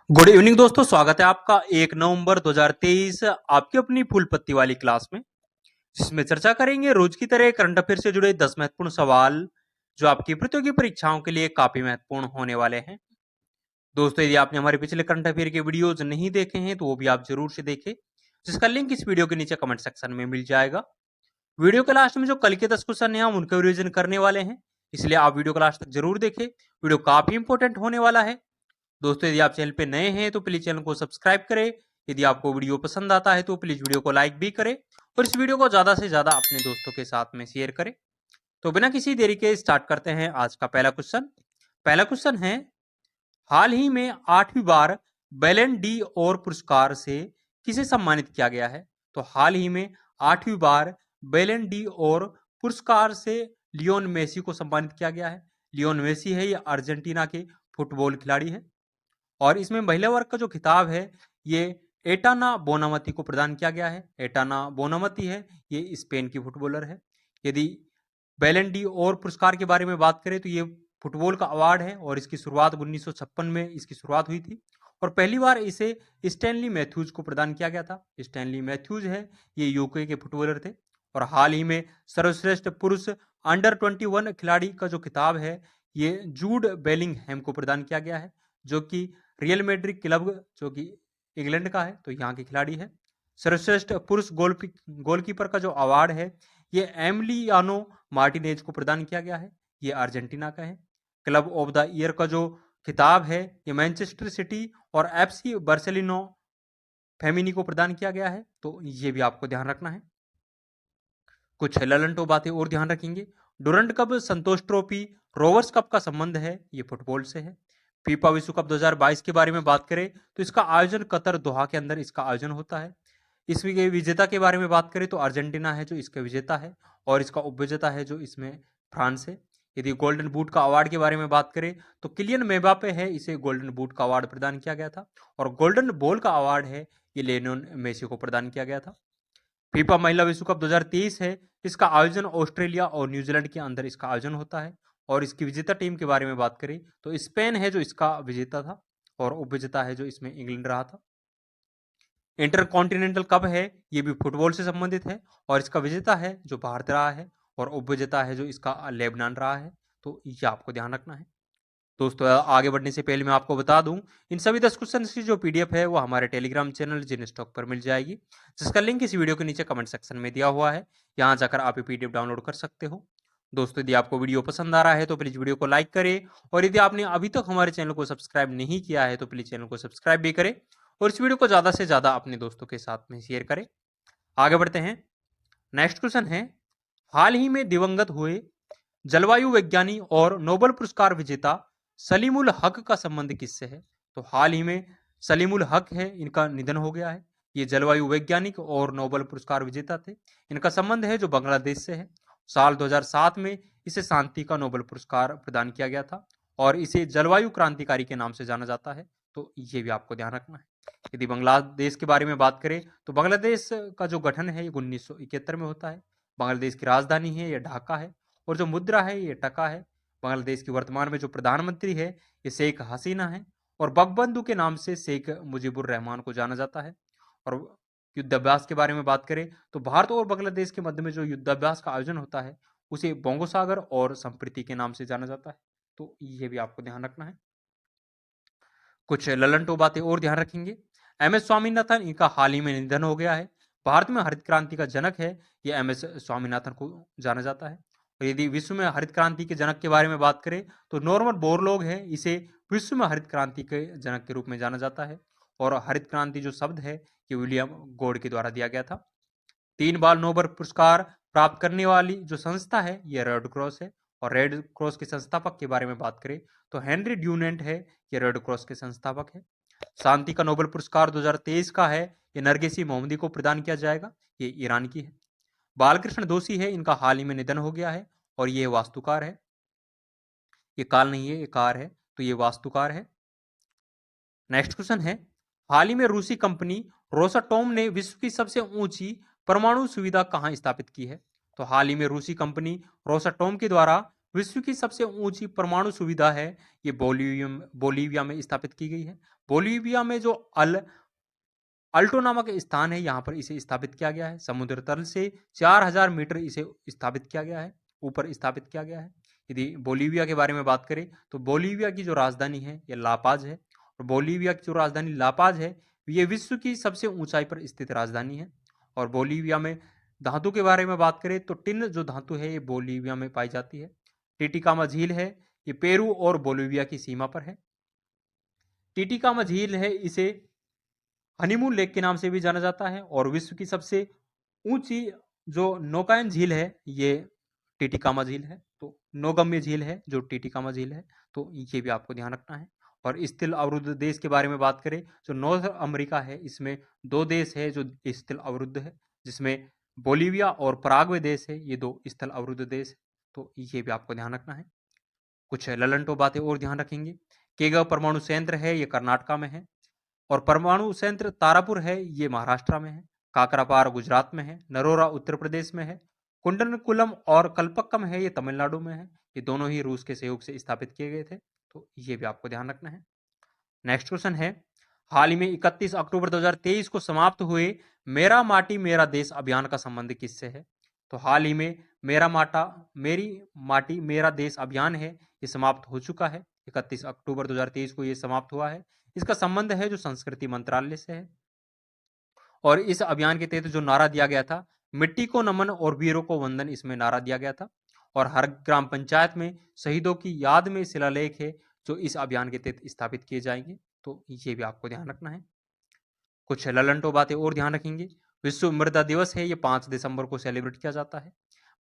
Good evening दोस्तों, स्वागत है आपका 1 नवंबर 2023 आपकी अपनी फूल पत्ती वाली क्लास में, जिसमें चर्चा करेंगे रोज की तरह करंट अफेयर से जुड़े 10 महत्वपूर्ण सवाल जो आपकी प्रतियोगी परीक्षाओं के लिए काफी महत्वपूर्ण होने वाले हैं। दोस्तों, यदि आपने हमारे पिछले करंट अफेयर के वीडियोज नहीं देखे हैं तो वो भी आप जरूर से देखें, जिसका लिंक इस वीडियो के नीचे कमेंट सेक्शन में मिल जाएगा। वीडियो के लास्ट में जो कल के 10 क्वेश्चन है हम उनका रिवीजन करने वाले हैं, इसलिए आप वीडियो को लास्ट तक जरूर देखें। वीडियो काफी इंपॉर्टेंट होने वाला है। दोस्तों, यदि आप चैनल पे नए हैं तो प्लीज चैनल को सब्सक्राइब करें। यदि आपको वीडियो पसंद आता है तो प्लीज वीडियो को लाइक भी करें और इस वीडियो को ज्यादा से ज्यादा अपने दोस्तों के साथ में शेयर करें। तो बिना किसी देरी के स्टार्ट करते हैं आज का पहला क्वेश्चन है, हाल ही में 8वीं बार बैलन डी और पुरस्कार से किसे सम्मानित किया गया है? तो हाल ही में 8वीं बार बैलन डी और पुरस्कार से लियोन मेसी को सम्मानित किया गया है। लियोन मेसी है, ये अर्जेंटीना के फुटबॉल खिलाड़ी है और इसमें महिला वर्ग का जो खिताब है ये एटाना बोनामती को प्रदान किया गया है। एटाना बोनामती है, ये स्पेन की फुटबॉलर है। यदि बैलन डी और पुरस्कार के बारे में बात करें तो ये फुटबॉल का अवार्ड है और इसकी शुरुआत 1956 में इसकी शुरुआत हुई थी और पहली बार इसे स्टैनली मैथ्यूज को प्रदान किया गया था। स्टैनली मैथ्यूज है, ये यूके के फुटबॉलर थे और हाल ही में सर्वश्रेष्ठ पुरुष अंडर 21 खिलाड़ी का जो खिताब है ये जूड बेलिंगहैम को प्रदान किया गया है, जो कि रियल मैड्रिड क्लब जो कि इंग्लैंड का है, तो यहाँ के खिलाड़ी है। सर्वश्रेष्ठ पुरुष गोलकीपर का जो अवार्ड है ये एमिलियानो मार्टिनेज को प्रदान किया गया है, ये अर्जेंटीना का है। क्लब ऑफ द ईयर का जो खिताब है ये मैनचेस्टर सिटी और एफसी बार्सिलोना फेमिनी को प्रदान किया गया है, तो ये भी आपको ध्यान रखना है। कुछ ललंटो बातें और ध्यान रखेंगे। डुरंट कप, संतोष ट्रॉफी, रोवर्स कप का संबंध है ये फुटबॉल से है। फीफा विश्व कप 2022 के बारे में बात करें तो इसका आयोजन कतर दोहा के अंदर इसका आयोजन होता है। इसमें विजेता के बारे में बात करें तो अर्जेंटीना है जो इसका विजेता है और इसका उपविजेता है जो इसमें फ्रांस है। यदि गोल्डन बूट का अवार्ड के बारे में बात करें तो किलियन मेबापे है, इसे गोल्डन बूट का अवार्ड प्रदान किया गया था और गोल्डन बॉल का अवार्ड है ये लियोनेल मेसी को प्रदान किया गया था। फीफा महिला विश्व कप 2023 है, इसका आयोजन ऑस्ट्रेलिया और न्यूजीलैंड के अंदर इसका आयोजन होता है और इसकी विजेता टीम के बारे में बात करें तो स्पेन है जो इसका विजेता था और उपविजेता है जो इसमें इंग्लैंड रहा था। इंटरकॉन्टिनेंटल कप है, ये भी फुटबॉल से संबंधित है और इसका विजेता है जो भारत रहा है और उपविजेता है जो इसका लेबनान रहा है, तो ये आपको ध्यान रखना है। दोस्तों, आगे बढ़ने से पहले मैं आपको बता दूं इन सभी 10 क्वेश्चन की जो पीडीएफ है वो हमारे टेलीग्राम चैनल जिन स्टॉक पर मिल जाएगी, जिसका लिंक इस वीडियो के नीचे कमेंट सेक्शन में दिया हुआ है। यहां जाकर आप ये पीडीएफ डाउनलोड कर सकते हो। दोस्तों, यदि आपको वीडियो पसंद आ रहा है तो प्लीज वीडियो को लाइक करें और यदि आपने अभी तक हमारे चैनल को सब्सक्राइब नहीं किया है तो प्लीज चैनल को सब्सक्राइब भी करें और इस वीडियो को ज्यादा से ज्यादा अपने दोस्तों के साथ में शेयर करें। आगे बढ़ते हैं। नेक्स्ट क्वेश्चन है, हाल ही में दिवंगत हुए जलवायु वैज्ञानिक और नोबेल पुरस्कार विजेता सलीमुल हक का संबंध किससे है? तो हाल ही में सलीमुल हक है, इनका निधन हो गया है। ये जलवायु वैज्ञानिक और नोबेल पुरस्कार विजेता थे। इनका संबंध है जो बांग्लादेश से है। साल 2007 में इसे शांति का नोबेल पुरस्कार प्रदान किया गया था और इसे जलवायु क्रांतिकारी के नाम से जाना जाता है, तो ये भी आपको ध्यान रखना है। यदि बांग्लादेश के बारे में बात करें तो बांग्लादेश का जो गठन है ये 1971 में होता है। बांग्लादेश की राजधानी है ये ढाका है और जो मुद्रा है ये टका है। बांग्लादेश की वर्तमान में जो प्रधानमंत्री है ये शेख हसीना है और बंगबंधु के नाम से शेख मुजीबुर रहमान को जाना जाता है। और युद्धाभ्यास के बारे में बात करें तो भारत और बांग्लादेश के मध्य में जो युद्धाभ्यास का आयोजन होता है उसे बोंगो सागर और संप्रीति के नाम से जाना जाता है, तो ये भी आपको ध्यान रखना है। कुछ ललंटो बातें और ध्यान रखेंगे। एम एस स्वामीनाथन, इनका हाल ही में निधन हो गया है। भारत में हरित क्रांति का जनक है ये एम एस स्वामीनाथन को जाना जाता है। और यदि विश्व में हरित क्रांति के जनक के बारे में बात करें तो नॉर्मन बोरलॉग है, इसे विश्व में हरित क्रांति के जनक के रूप में जाना जाता है और हरित क्रांति जो शब्द है ये विलियम गॉड के द्वारा दिया गया था। 3 बार नोबेल पुरस्कार प्राप्त करने वाली जो संस्था है ये रेड क्रॉस है और रेड क्रॉस के संस्थापक के बारे में बात करें तो हेनरी ड्यूनेंट है, ये रेड क्रॉस के संस्थापक है। शांति का नोबेल पुरस्कार 2023 का है, ये नरगिसी मोहम्मदी को प्रदान किया जाएगा, ये ईरान की है। बालकृष्ण दोषी है, इनका हाल ही में निधन हो गया है और ये वास्तुकार है। ये काल नहीं है, ये कार है, तो ये वास्तुकार है। नेक्स्ट क्वेश्चन है, हाल ही में रूसी कंपनी रोसाटोम ने विश्व की सबसे ऊंची परमाणु सुविधा कहां स्थापित की है? तो हाल ही में रूसी कंपनी रोसाटोम के द्वारा विश्व की सबसे ऊंची परमाणु सुविधा है ये बोलीविया में स्थापित की गई है। बोलीविया में जो अल्टो नामक स्थान है, यहाँ पर इसे स्थापित किया गया है। समुद्र तल से 4000 मीटर इसे स्थापित किया गया है, ऊपर स्थापित किया गया है। यदि बोलीविया के बारे में बात करें तो बोलीविया की जो राजधानी है ये लापाज है, और बोलीविया की जो राजधानी लापाज है ये विश्व की सबसे ऊंचाई पर स्थित राजधानी है। और बोलीविया में धातु के बारे में बात करें तो टिन जो धातु है ये बोलीविया में पाई जाती है। टिटिकामा झील है ये पेरू और बोलीविया की सीमा पर है। टिटिकामा झील है इसे हनीमून लेक के नाम से भी जाना जाता है, और विश्व की सबसे ऊंची जो नौकायन झील है ये टिटिकामा झील है। तो नौगम्य झील है जो टिटिकामा झील है, तो ये भी आपको ध्यान रखना है। और स्थिल अवरुद्ध देश के बारे में बात करें जो नॉर्थ अमेरिका है, इसमें 2 देश है जो स्थिल अवरुद्ध है, जिसमें बोलीविया और पराग्वे देश है, ये 2 स्थल अवरुद्ध देश है। तो ये भी आपको ध्यान रखना है। कुछ ललंटो बातें और ध्यान रखेंगे। केगा परमाणु संयंत्र है ये कर्नाटका में है, और परमाणु संयंत्र तारापुर है ये महाराष्ट्र में है। काकरापार गुजरात में है। नरोरा उत्तर प्रदेश में है। कुंडनकुलम और कल्पक्कम है ये तमिलनाडु में है। ये दोनों ही रूस के सहयोग से स्थापित किए गए थे, तो ये भी आपको ध्यान रखना है। नेक्स्ट क्वेश्चन है, हाल ही में 31 अक्टूबर 2023 को समाप्त हुए मेरा माटी मेरा देश अभियान का संबंध किससे है? तो हाल ही में मेरी माटी मेरा देश अभियान है ये समाप्त हो चुका है। 31 अक्टूबर 2023 को ये समाप्त हुआ है। इसका संबंध है जो संस्कृति मंत्रालय से है, और इस अभियान के तहत जो नारा दिया गया था, मिट्टी को नमन और वीरों को वंदन, इसमें नारा दिया गया था। और हर ग्राम पंचायत में शहीदों की याद में शिलालेख है जो इस अभियान के तहत स्थापित किए जाएंगे, तो ये भी आपको ध्यान रखना है। कुछ ललंटो बातें और ध्यान रखेंगे। विश्व मृदा दिवस है ये 5 दिसंबर को सेलिब्रेट किया जाता है।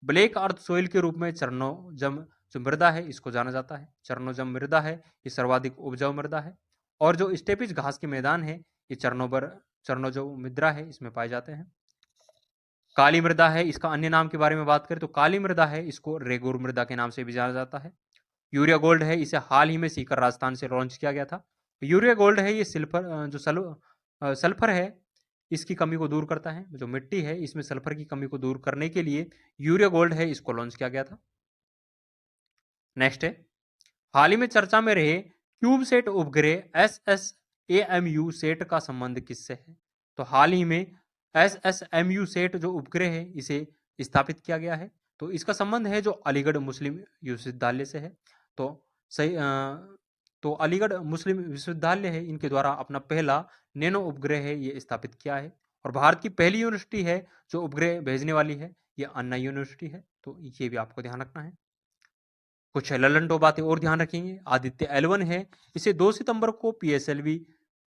ब्लैक अर्थ सोइल के रूप में चरणोजम जो मृदा है इसको जाना जाता है। चरणोजम मृदा है ये सर्वाधिक उपजाऊ मृदा है, और जो स्टेपिज घास के मैदान है ये चरणोजम मृदा है, इसमें पाए जाते हैं। काली मृदा है, इसका अन्य नाम के बारे में बात करें तो काली मृदा है, इसको रेगुर मृदा के नाम से भी जाना जाता है। यूरिया गोल्ड है, इसे हाल ही में सीकर राजस्थान से लॉन्च किया गया था। यूरिया गोल्ड है ये सल्फर है इसकी कमी को दूर करता है। जो मिट्टी है इसमें सल्फर की कमी को दूर करने के लिए यूरिया गोल्ड है इसको लॉन्च किया गया था। नेक्स्ट है, हाल ही में चर्चा में रहे क्यूबसेट उपग्रह SSAMU सेट का संबंध किससे है? तो हाल ही में SSMU सेट जो उपग्रह है इसे स्थापित किया गया है, तो इसका संबंध है जो अलीगढ़ मुस्लिम विश्वविद्यालय से है। तो सही तो अलीगढ़ मुस्लिम विश्वविद्यालय है, इनके द्वारा अपना पहला नैनो उपग्रह है ये स्थापित किया है। और भारत की पहली यूनिवर्सिटी है जो उपग्रह भेजने वाली है ये अन्ना यूनिवर्सिटी है, तो ये भी आपको ध्यान रखना है। कुछ ललंटो बातें और ध्यान रखेंगे। आदित्य L1 है, इसे 2 सितंबर को PSLV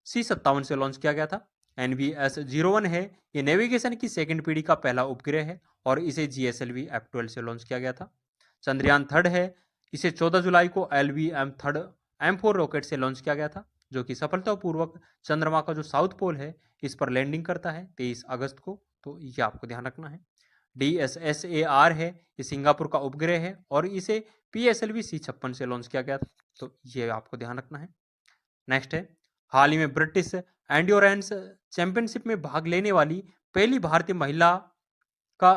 C57 से लॉन्च किया गया था। NVS-01 है, ये नेविगेशन की सेकंड पीढ़ी का पहला उपग्रह है, और इसे GSLV F12 से लॉन्च किया गया था। चंद्रयान 3 है, इसे 14 जुलाई को LV-M3 M4 रॉकेट से लॉन्च किया गया था, जो कि सफलतापूर्वक चंद्रमा का जो साउथ पोल है इस पर लैंडिंग करता है 23 अगस्त को, तो ये आपको ध्यान रखना है। DSSAR है, ये सिंगापुर का उपग्रह है, और इसे PSLV C56 से लॉन्च किया गया था, तो ये आपको ध्यान रखना है। नेक्स्ट है, हाल ही में ब्रिटिश एंड्योरेंस चैंपियनशिप में भाग लेने वाली पहली भारतीय महिला का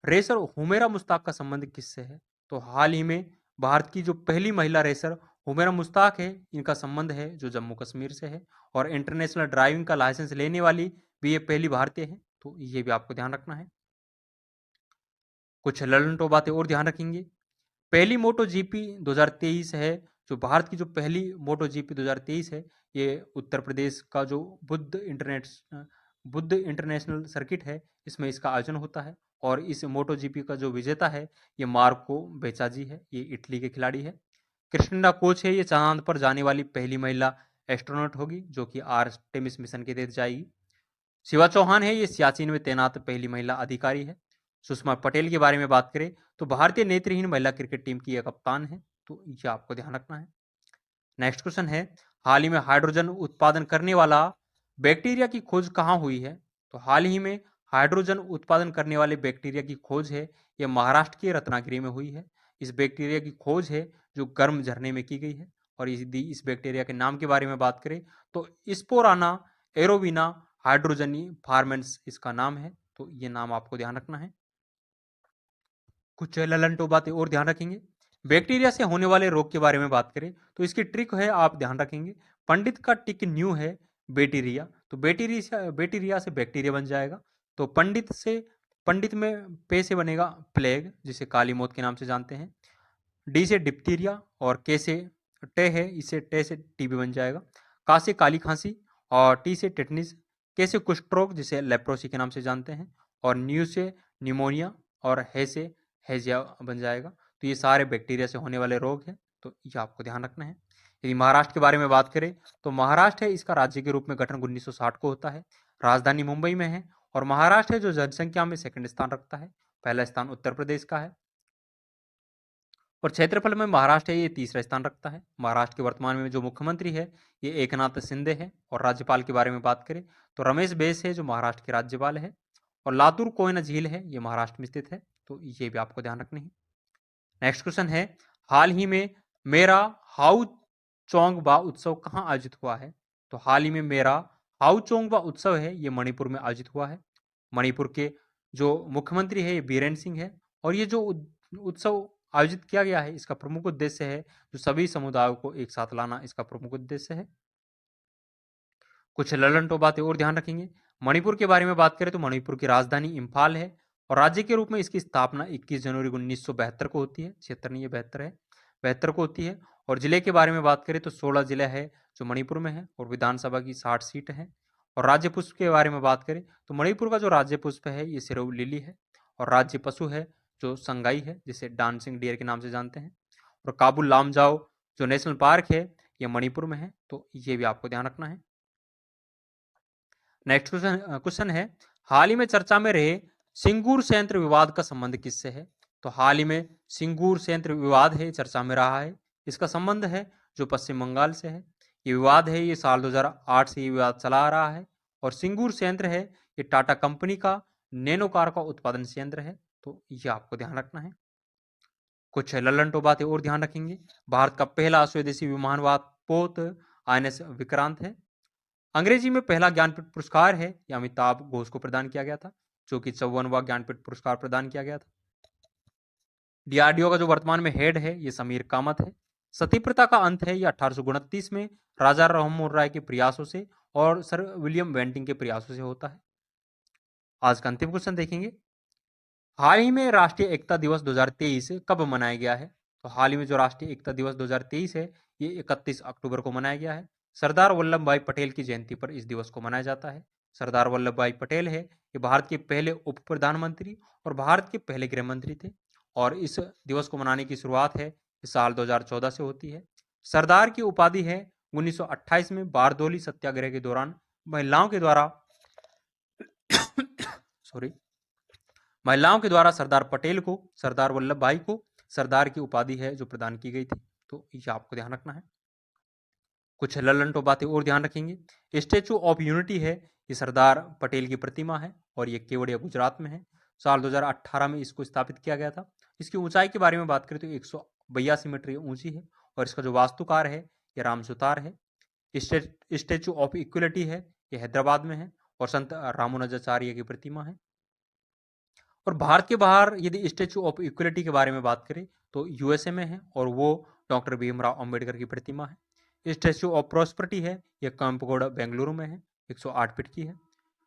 रेसर हुमेरा मुश्ताक का संबंध किससे है? तो हाल ही में भारत की जो पहली महिला रेसर हुमेरा मुश्ताक है, इनका संबंध है जो जम्मू कश्मीर से है, और इंटरनेशनल ड्राइविंग का लाइसेंस लेने वाली भी ये पहली भारतीय है, तो ये भी आपको ध्यान रखना है। कुछ ललंटो बातें और ध्यान रखेंगे। पहली मोटो जीपी 2023 है, जो भारत की जो पहली मोटो जीपी 2023 है, ये उत्तर प्रदेश का जो बुद्ध इंटरनेशनल सर्किट है इसमें इसका आयोजन होता है। और इस मोटो जीपी का जो विजेता है ये मार्को बेचाजी है, ये इटली के खिलाड़ी है। क्रिस्टिना कोच है, ये चांद पर जाने वाली पहली महिला एस्ट्रोनॉट होगी जो कि आर्टेमिस मिशन के तहत जाएगी। शिवा चौहान है, ये सियाचिन में तैनात पहली महिला अधिकारी है। सुषमा पटेल के बारे में बात करें तो भारतीय नेत्रहीन महिला क्रिकेट टीम की एक कप्तान है, तो ये आपको ध्यान रखना है। नेक्स्ट क्वेश्चन है, हाल ही में हाइड्रोजन उत्पादन करने वाला बैक्टीरिया की खोज कहाँ हुई है? तो हाल ही में हाइड्रोजन उत्पादन करने वाले बैक्टीरिया की खोज है ये महाराष्ट्र के रत्नागिरी में हुई है। इस बैक्टीरिया की खोज है जो गर्म झरने में की गई है, और यदि इस बैक्टीरिया के नाम के बारे में बात करें तो स्पोराना एरोविना हाइड्रोजनी फार्मेंस इसका नाम है, तो ये नाम आपको ध्यान रखना है। कुछ ललंटो बातें और ध्यान रखेंगे। बैक्टीरिया से होने वाले रोग के बारे में बात करें तो इसकी ट्रिक है, आप ध्यान रखेंगे, पंडित का टिक न्यू है बैक्टीरिया, तो बैक्टीरिया से बैक्टीरिया बन जाएगा। तो पंडित में पे से बनेगा प्लेग, जिसे काली मौत के नाम से जानते हैं। डी से डिप्थीरिया और के से टे है, इससे टे से टीबी बन जाएगा। का से काली खांसी और टी से टेटनिस, के से कुष्ठ रोग जिसे लेप्रोसी के नाम से जानते हैं, और न्यू से न्यूमोनिया और है से हैजिया बन जाएगा। तो ये सारे बैक्टीरिया से होने वाले रोग हैं, तो ये आपको ध्यान रखना है। यदि महाराष्ट्र के बारे में बात करें तो महाराष्ट्र है, इसका राज्य के रूप में गठन 1960 को होता है। राजधानी मुंबई में है और महाराष्ट्र है जो जनसंख्या में सेकंड स्थान रखता है, पहला स्थान उत्तर प्रदेश का है। और क्षेत्रफल में महाराष्ट्र है ये तीसरा स्थान रखता है। महाराष्ट्र के वर्तमान में जो मुख्यमंत्री है ये एकनाथ शिंदे है। और राज्यपाल के बारे में बात करें तो रमेश बैस है जो महाराष्ट्र के राज्यपाल है। और लातूर कोयना झील है ये महाराष्ट्र में स्थित है, तो ये भी आपको ध्यान रखना है। नेक्स्ट क्वेश्चन है, हाल ही में मेरा हाउ चोंगबा उत्सव कहाँ आयोजित हुआ है? तो हाल ही में मेरा हाउ चोंगबा उत्सव है ये मणिपुर में आयोजित हुआ है। मणिपुर के जो मुख्यमंत्री है ये बीरेन्द्र सिंह है। और ये जो उत्सव आयोजित किया गया है इसका प्रमुख उद्देश्य है जो सभी समुदायों को एक साथ लाना, इसका प्रमुख उद्देश्य है। कुछ ललन बातें और ध्यान रखेंगे। मणिपुर के बारे में बात करें तो मणिपुर की राजधानी इम्फाल है और राज्य के रूप में इसकी स्थापना 21 जनवरी 1972 को होती है। 76 नहीं, ये 72 है, 72 को होती है। और जिले के बारे में बात करें तो 16 जिले है जो मणिपुर में है और विधानसभा की 60 सीट है। और राज्य पुष्प के बारे में बात करें तो मणिपुर का जो राज्य पुष्प है ये सिरोही लिली है। और राज्य पशु है जो संगाई है, जिसे डांसिंग डियर के नाम से जानते हैं। और काबुल लामजाओ जो नेशनल पार्क है ये मणिपुर में है, तो ये भी आपको ध्यान रखना है। नेक्स्ट क्वेश्चन है, हाल ही में चर्चा में रहे सिंगूर संयंत्र विवाद का संबंध किससे है? तो हाल ही में सिंगूर संयंत्र विवाद है चर्चा में रहा है, इसका संबंध है जो पश्चिम बंगाल से है। ये विवाद है ये साल 2008 से ये विवाद चला आ रहा है। और सिंगूर संयंत्र है ये टाटा कंपनी का नैनो कार का उत्पादन संयंत्र है, तो ये आपको ध्यान रखना है। कुछ लल्लनटो बातें और ध्यान रखेंगे। भारत का पहला स्वदेशी विमानवाद पोत INS विक्रांत है। अंग्रेजी में पहला ज्ञानपीठ पुरस्कार है यह अमिताभ घोष को प्रदान किया गया था, जो कि 54वां ज्ञानपीठ पुरस्कार प्रदान किया गया था। DRDO का जो वर्तमान में हेड है ये समीर कामत है। सती प्रथा का अंत है ये 1829 में राजा राममोहन राय के प्रयासों से और सर विलियम बेंटिंग के प्रयासों से होता है। आज का अंतिम क्वेश्चन देखेंगे, हाल ही में राष्ट्रीय एकता दिवस 2023 कब मनाया गया है? तो हाल ही में जो राष्ट्रीय एकता दिवस 2023 है ये 31 अक्टूबर को मनाया गया है। सरदार वल्लभ भाई पटेल की जयंती पर इस दिवस को मनाया जाता है। सरदार वल्लभ भाई पटेल है ये भारत के पहले उप प्रधानमंत्री और भारत के पहले गृह मंत्री थे। और इस दिवस को मनाने की शुरुआत है इस साल 2014 से होती है। सरदार की उपाधि है 1928 में बारदोली सत्याग्रह के दौरान महिलाओं के द्वारा सरदार पटेल को, सरदार वल्लभ भाई को सरदार की उपाधि है जो प्रदान की गई थी, तो ये आपको ध्यान रखना है। कुछ लल्लनटो बातें और ध्यान रखेंगे। स्टेचू ऑफ यूनिटी है ये सरदार पटेल की प्रतिमा है और ये केवड़िया गुजरात में है। साल 2018 में इसको स्थापित किया गया था। इसकी ऊंचाई के बारे में बात करें तो 182 मीटर ऊंची है और इसका जो वास्तुकार है ये राम सुतार है। स्टेचू ऑफ इक्वलिटी है ये हैदराबाद में है और संत रामानुजाचार्य की प्रतिमा है। और भारत के बाहर यदि स्टेचू ऑफ इक्वलिटी के बारे में बात करें तो USA में है और वो डॉक्टर भीमराव अंबेडकर की प्रतिमा है। स्टेचू ऑफ प्रॉस्पेरिटी है ये कांपगोड़ा बेंगलुरु में है, 108 फीट की है।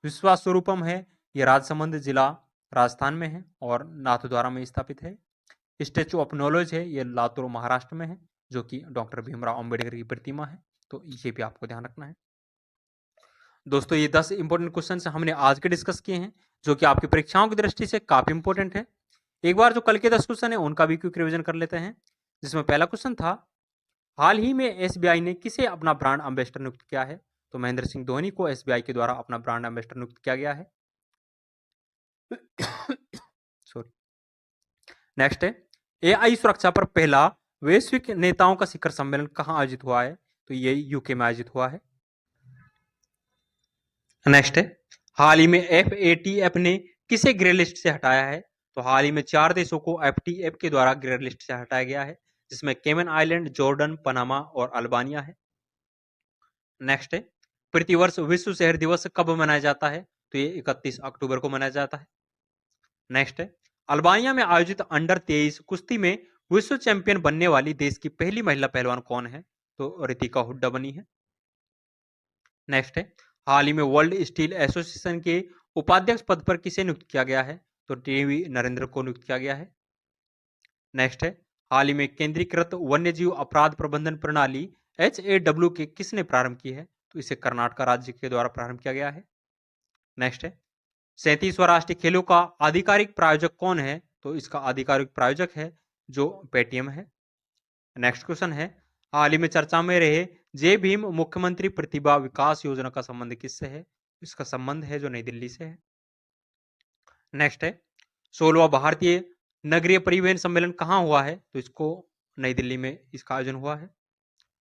विश्वास स्वरूपम है ये राजसमंद जिला राजस्थान में है और नाथद्वारा में स्थापित है। स्टेचू ऑफ नॉलेज है ये लातूर महाराष्ट्र में है, जो कि डॉक्टर भीमराव अंबेडकर की प्रतिमा है, तो ये भी आपको ध्यान रखना है। दोस्तों ये 10 इंपॉर्टेंट क्वेश्चन हमने आज के डिस्कस किए हैं जो कि आपकी परीक्षाओं की दृष्टि से काफी इंपॉर्टेंट है। एक बार जो कल के 10 क्वेश्चन है उनका भी क्विक रिवीजन कर लेते हैं, जिसमें पहला क्वेश्चन था, हाल ही में SBI ने किसे अपना ब्रांड एम्बेसडर नियुक्त किया है? तो महेंद्र सिंह धोनी को SBI के द्वारा अपना ब्रांड एम्बेसडर नियुक्त किया गया है। सॉरी। नेक्स्ट है, AI सुरक्षा पर पहला वैश्विक नेताओं का शिखर सम्मेलन कहां आयोजित हुआ है? तो ये UK में आयोजित हुआ है। नेक्स्ट है, हाल ही में FATF ने किसे ग्रे लिस्ट से हटाया है? तो हाल ही में 4 देशों को FATF के द्वारा ग्रे लिस्ट से हटाया गया है, जिसमें केमन आइलैंड, जॉर्डन, पनामा और अल्बानिया है। नेक्स्ट है, प्रतिवर्ष विश्व शहर दिवस कब मनाया जाता है? तो ये 31 अक्टूबर को मनाया जाता है। नेक्स्ट है, अल्बानिया में आयोजित अंडर 23 कुश्ती में विश्व चैंपियन बनने वाली देश की पहली महिला पहलवान कौन है? तो रितिका हुड्डा बनी है। नेक्स्ट है, हाल ही में वर्ल्ड स्टील एसोसिएशन के उपाध्यक्ष पद पर किसे नियुक्त किया गया है? तो टीवी नरेंद्र को नियुक्त किया गया है। नेक्स्ट है, हाल ही में केंद्रीकृत वन्यजीव अपराध प्रबंधन प्रणाली HAW के किसने प्रारंभ की है? तो इसे कर्नाटक राज्य के द्वारा प्रारंभ किया गया है। नेक्स्ट है, 37वां राष्ट्रीय खेलों का आधिकारिक प्रायोजक कौन है? तो इसका आधिकारिक प्रायोजक है जो पेटीएम है। नेक्स्ट क्वेश्चन है, हाल ही में चर्चा में रहे जय भीम मुख्यमंत्री प्रतिभा विकास योजना का संबंध किससे है? इसका संबंध है जो नई दिल्ली से है। नेक्स्ट है, 16वां भारतीय नगरीय परिवहन सम्मेलन कहाँ हुआ है? तो इसको नई दिल्ली में इसका आयोजन हुआ है।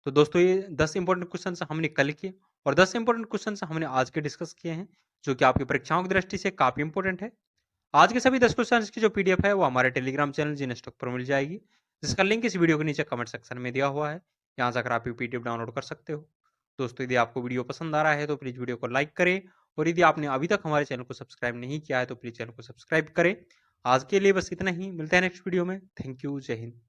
तो दोस्तों ये 10 इंपॉर्टेंट क्वेश्चन हमने कल किए और 10 इंपॉर्टेंट क्वेश्चन हमने आज के डिस्कस किए हैं जो कि आपकी परीक्षाओं की दृष्टि से काफी इंपॉर्टेंट है। आज के सभी 10 क्वेश्चन की जो पीडीएफ है वो हमारे टेलीग्राम चैनल जीनेस्टॉक पर मिल जाएगी, जिसका लिंक इस वीडियो के नीचे कमेंट सेक्शन में दिया हुआ है। यहाँ जाकर आप पीडीएफ डाउनलोड कर सकते हो। दोस्तों यदि आपको वीडियो पसंद आ रहा है तो प्लीज वीडियो को लाइक करें और यदि आपने अभी तक हमारे चैनल को सब्सक्राइब नहीं किया है तो प्लीज चैनल को सब्सक्राइब करें। आज के लिए बस इतना ही, मिलते हैं नेक्स्ट वीडियो में। थैंक यू, जय हिंद।